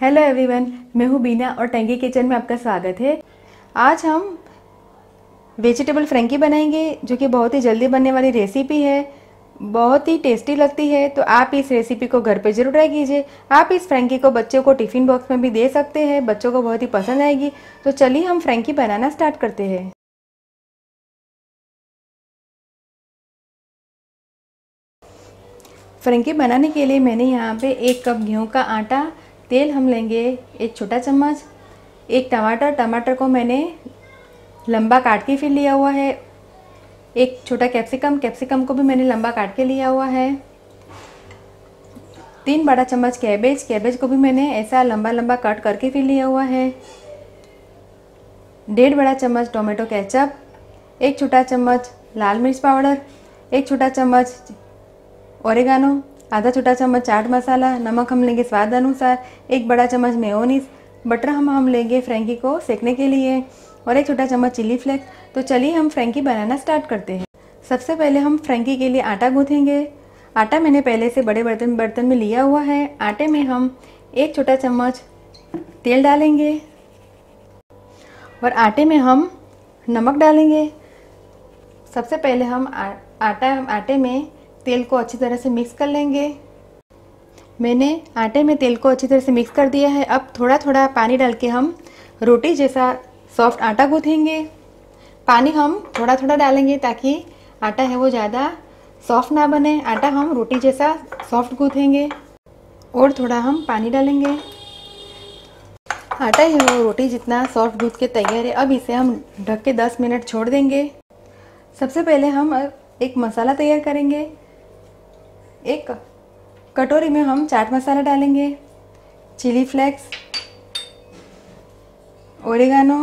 Hello everyone, मैं हूँ बीना और टैंगी किचन में आपका स्वागत है। आज हम वेजिटेबल फ्रैंकी बनाएंगे जो कि बहुत ही जल्दी बनने वाली रेसिपी है। बहुत ही टेस्टी लगती है, तो आप इस रेसिपी को घर पे जरूर ट्राई कीजिए। आप इस फ्रैंकी को बच्चों को टिफ़िन बॉक्स में भी दे सकते हैं, बच्चों को बहुत ही पसंद आएगी। तो चलिए हम फ्रैंकी बनाना स्टार्ट करते हैं। फ्रैंकी बनाने के लिए मैंने यहाँ पे 1 कप गेहूँ का आटा, तेल हम लेंगे 1 छोटा चम्मच, 1 टमाटर को मैंने लंबा काट के फिर लिया हुआ है, 1 छोटा कैप्सिकम को भी मैंने लंबा काट के लिया हुआ है, 3 बड़ा चम्मच कैबेज को भी मैंने ऐसा लंबा लंबा कट करके फिर लिया हुआ है, 1.5 बड़ा चम्मच टोमेटो केचप, 1 छोटा चम्मच लाल मिर्च पाउडर, 1 छोटा चम्मच ओरेगानो, आधा छोटा चम्मच चाट मसाला, नमक हम लेंगे स्वाद अनुसार, 1 बड़ा चम्मच मेयोनीज, बटर हम लेंगे फ्रैंकी को सेकने के लिए, और 1 छोटा चम्मच चिली फ्लेक्स। तो चलिए हम फ्रैंकी बनाना स्टार्ट करते हैं। सबसे पहले हम फ्रैंकी के लिए आटा गूँथेंगे। आटा मैंने पहले से बड़े बर्तन में लिया हुआ है। आटे में हम 1 छोटा चम्मच तेल डालेंगे और आटे में हम नमक डालेंगे। सबसे पहले हम आटे में तेल को अच्छी तरह से मिक्स कर लेंगे। मैंने आटे में तेल को अच्छी तरह से मिक्स कर दिया है। अब थोड़ा थोड़ा पानी डाल के हम रोटी जैसा सॉफ्ट आटा गूँथेंगे। पानी हम थोड़ा थोड़ा डालेंगे ताकि आटा है वो ज़्यादा सॉफ्ट ना बने। आटा हम रोटी जैसा सॉफ्ट गूँथेंगे और थोड़ा हम पानी डालेंगे। आटा है वो रोटी जितना सॉफ्ट गूँथ के तैयार है। अब इसे हम ढक के 10 मिनट छोड़ देंगे। सबसे पहले हम एक मसाला तैयार करेंगे। एक कटोरी में हम चाट मसाला डालेंगे, चिली फ्लेक्स, ओरेगानो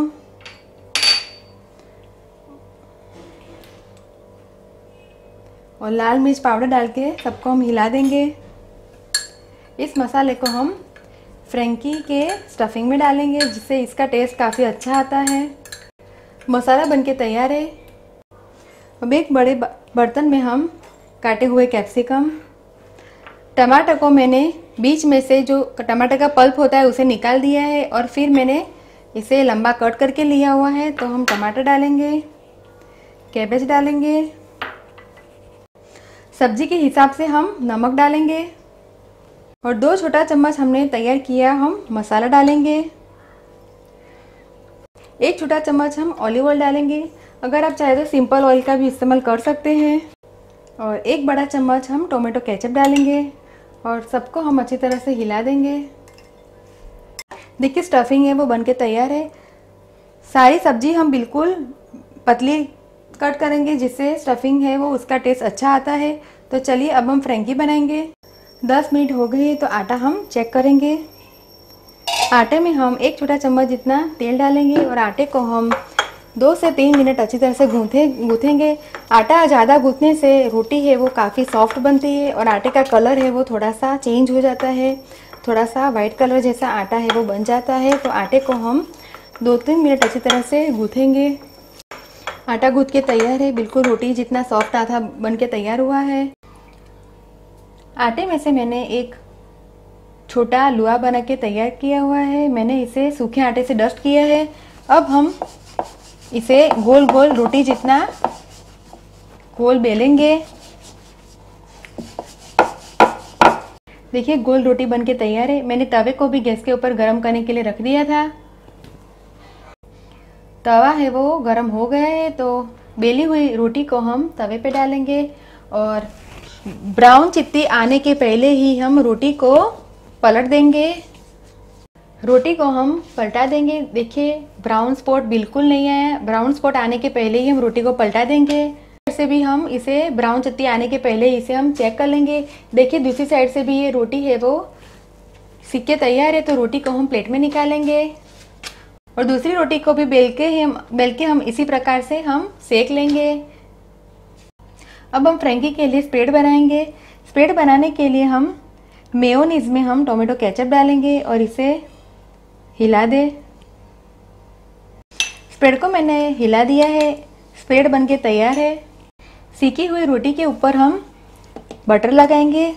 और लाल मिर्च पाउडर डाल के सबको हम हिला देंगे। इस मसाले को हम फ्रैंकी के स्टफिंग में डालेंगे जिससे इसका टेस्ट काफ़ी अच्छा आता है। मसाला बनके तैयार है। अब एक बड़े बर्तन में हम काटे हुए कैप्सिकम, टमाटर को मैंने बीच में से जो टमाटर का पल्प होता है उसे निकाल दिया है और फिर मैंने इसे लंबा कट करके लिया हुआ है। तो हम टमाटर डालेंगे, कैबेज डालेंगे, सब्जी के हिसाब से हम नमक डालेंगे और 2 छोटा चम्मच हमने तैयार किया हम मसाला डालेंगे। 1 छोटा चम्मच हम ऑलिव ऑयल डालेंगे। अगर आप चाहे तो सिंपल ऑयल का भी इस्तेमाल कर सकते हैं। और 1 बड़ा चम्मच हम टोमेटो केचप डालेंगे और सबको हम अच्छी तरह से हिला देंगे। देखिए स्टफिंग है वो बनके तैयार है। सारी सब्जी हम बिल्कुल पतली कट करेंगे जिससे स्टफिंग है वो उसका टेस्ट अच्छा आता है। तो चलिए अब हम फ्रैंकी बनाएंगे। 10 मिनट हो गए तो आटा हम चेक करेंगे। आटे में हम 1 छोटा चम्मच जितना तेल डालेंगे और आटे को हम 2 से 3 मिनट अच्छी तरह से गूँथेंगे। आटा ज़्यादा गूँथने से रोटी है वो काफ़ी सॉफ्ट बनती है और आटे का कलर है वो थोड़ा सा चेंज हो जाता है, थोड़ा सा वाइट कलर जैसा आटा है वो बन जाता है। तो आटे को हम 2-3 मिनट अच्छी तरह से गूँथेंगे। आटा गूँथ के तैयार है, बिल्कुल रोटी जितना सॉफ्ट आटा बन के तैयार हुआ है। आटे में से मैंने एक छोटा लुआ बना के तैयार किया हुआ है। मैंने इसे सूखे आटे से डस्ट किया है। अब हम इसे गोल गोल रोटी जितना गोल बेलेंगे। देखिए गोल रोटी बनके तैयार है। मैंने तवे को भी गैस के ऊपर गरम करने के लिए रख दिया था। तवा है वो गरम हो गया है तो बेली हुई रोटी को हम तवे पे डालेंगे और ब्राउन चित्ती आने के पहले ही हम रोटी को पलट देंगे। रोटी को हम पलटा देंगे। देखिए ब्राउन स्पॉट बिल्कुल नहीं आया। ब्राउन स्पॉट आने के पहले ही हम रोटी को पलटा देंगे। से भी हम इसे ब्राउन चित्ती आने के पहले इसे हम चेक कर लेंगे। देखिए दूसरी साइड से भी ये रोटी है वो सिक के तैयार है। तो रोटी को हम प्लेट में निकालेंगे और दूसरी रोटी को भी बेल के हम इसी प्रकार से हम सेक लेंगे। अब हम फ्रैंकी के लिए स्प्रेड बनाएंगे। स्प्रेड बनाने के लिए हम मेयोनीज में हम टोमेटो केचप डालेंगे और इसे हिला दे। स्प्रेड को मैंने हिला दिया है। स्प्रेड बनके तैयार है। सेकी हुई रोटी के ऊपर हम बटर लगाएंगे।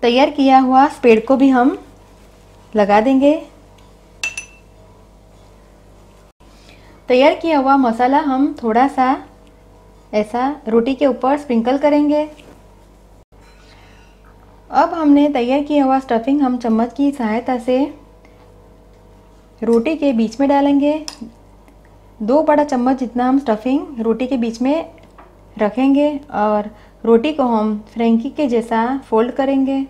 तैयार किया हुआ स्प्रेड को भी हम लगा देंगे। तैयार किया हुआ मसाला हम थोड़ा सा ऐसा रोटी के ऊपर स्प्रिंकल करेंगे। अब हमने तैयार किया हुआ स्टफिंग हम चम्मच की सहायता से रोटी के बीच में डालेंगे। 2 बड़ा चम्मच जितना हम स्टफिंग रोटी के बीच में रखेंगे और रोटी को हम फ्रेंकी के जैसा फोल्ड करेंगे।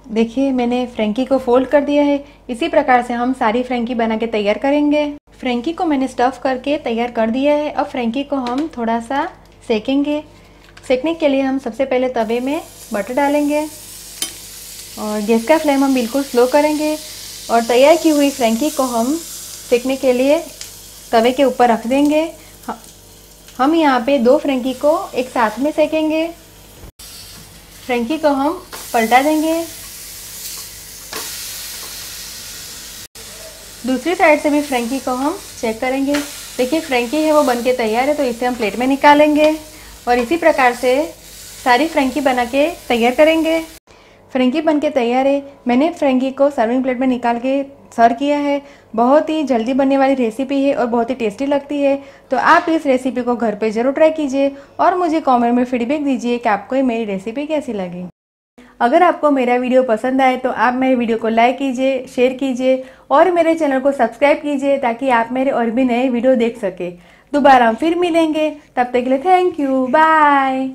देखिए मैंने फ्रेंकी को फोल्ड कर दिया है। इसी प्रकार से हम सारी फ्रेंकी बना के तैयार करेंगे। फ्रेंकी को मैंने स्टफ़ करके तैयार कर दिया है। अब फ्रेंकी को हम थोड़ा सा सेकेंगे। सेकने के लिए हम सबसे पहले तवे में बटर डालेंगे और गैस का फ्लेम हम बिल्कुल स्लो करेंगे और तैयार की हुई फ्रेंकी को हम सेकने के लिए तवे के ऊपर रख देंगे। हम यहाँ पे 2 फ्रेंकी को एक साथ में सेकेंगे। फ्रेंकी को हम पलटा देंगे। दूसरी साइड से भी फ्रेंकी को हम चेक करेंगे। देखिए फ्रेंकी है वो बनके तैयार है, तो इसे हम प्लेट में निकालेंगे और इसी प्रकार से सारी फ्रेंकी बना के तैयार करेंगे। फ्रेंकी बनके तैयार है। मैंने फ्रेंकी को सर्विंग प्लेट में निकाल के सर्व किया है। बहुत ही जल्दी बनने वाली रेसिपी है और बहुत ही टेस्टी लगती है। तो आप इस रेसिपी को घर पे ज़रूर ट्राई कीजिए और मुझे कमेंट में फीडबैक दीजिए कि आपको ये मेरी रेसिपी कैसी लगी। अगर आपको मेरा वीडियो पसंद आए तो आप मेरे वीडियो को लाइक कीजिए, शेयर कीजिए और मेरे चैनल को सब्सक्राइब कीजिए ताकि आप मेरे और भी नए वीडियो देख सके। दोबारा हम फिर मिलेंगे, तब तक के लिए थैंक यू, बाय।